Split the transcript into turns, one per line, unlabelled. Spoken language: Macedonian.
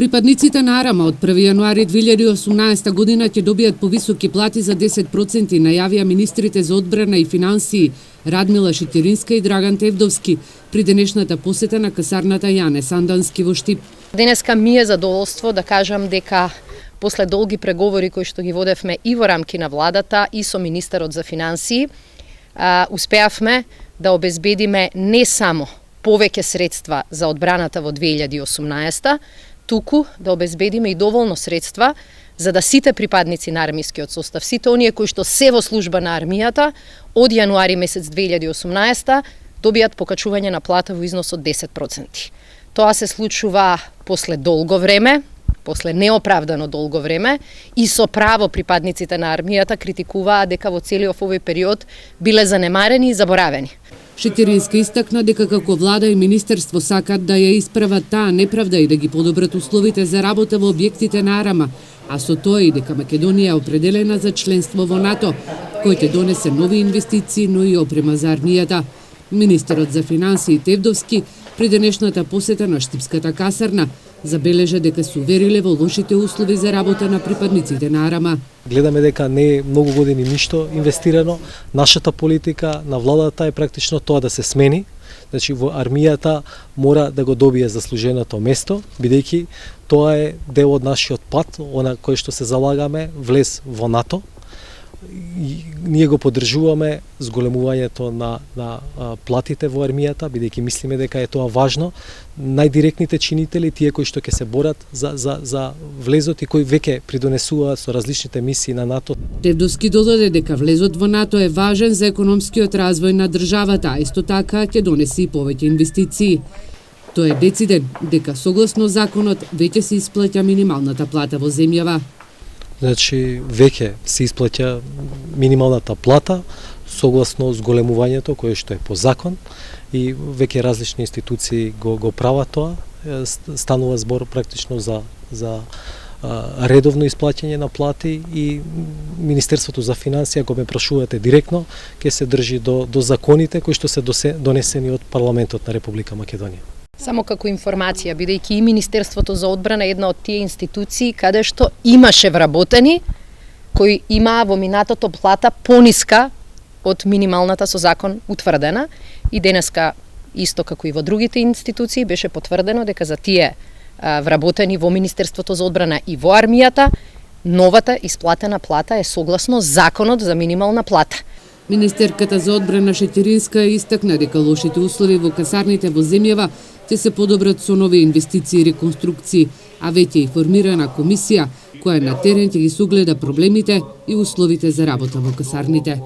Припадниците на Арама од 1 јануари 2018 година ќе добијат повисоки плати за 10%, најавија министрите за одбрана и финансии Радмила Шетеринска и Драган Тевдовски при денешната посета на касарната Јане Сандански во Штип.
Денеска ми е задоволство да кажам дека после долги преговори кои што ги водевме и во рамки на владата и со министерот за финансии, успеавме да обезбедиме не само повеќе средства за одбраната во 2018, туку да обезбедиме и доволно средства за да сите припадници на армискиот состав, сите оние кои што се во служба на армијата, од јануари месец 2018 добијат покачување на плата во износ од 10%. Тоа се случува после долго време, после неоправдано долго време, и со право припадниците на армијата критикуваа дека во целиот овој период биле занемарени и заборавени.
Шетеринска истакна дека како влада и министерство сакат да ја исправат таа неправда и да ги подобрат условите за работа во објектите на Арама, а со тоа и дека Македонија е определена за членство во НАТО, кој ќе донесе нови инвестиции, но и опрема за армијата. Министерот за финансии Тевдовски при денешната посета на Штипската касарна забележа дека се увериле во лошите услови за работа на припадниците на Арама.
Гледаме дека не е многу години ништо инвестирано. Нашата политика на владата е практично тоа да се смени. Значи во армијата мора да го добие заслуженото место, бидејќи тоа е дел од нашиот пат, она кој што се залагаме влез во НАТО. И ние го поддржуваме зголемувањето на платите во армијата, бидејќи мислиме дека е тоа важно. Најдиректните чинители, тие кои што ќе се борат за влезот и кои веќе придонесуваат со различните мисии на НАТО.
Тевдовски додаде дека влезот во НАТО е важен за економскиот развој на државата, а исто така ќе донесе и повеќе инвестиции. Тој е дециден дека согласно законот веќе се исплаќа минималната плата во земјава.
Значи, веќе се исплаќа минималната плата согласно зголемувањето кое што е по закон и веќе различни институции го прават тоа. Станува збор практично за редовно исплаќање на плати и Министерството за финансија, ако ме прашувате директно, ќе се држи до законите кои што се донесени од парламентот на Република Македонија.
Само како информација, бидејќи и Министерството за одбрана е една од тие институции каде што имаше вработени кои имаа во минатото плата пониска од минималната со закон утврдена, и денеска исто како и во другите институции беше потврдено дека за тие вработени во Министерството за одбрана и во армијата новата исплатена плата е согласно законот за минимална плата.
Министерката за одбрана Шетеринска истакна дека лошите услови во касарните во земјава ќе се подобрат со нови инвестиции и реконструкции, а веќе е формирана комисија која на терен ќе ги согледа проблемите и условите за работа во касарните.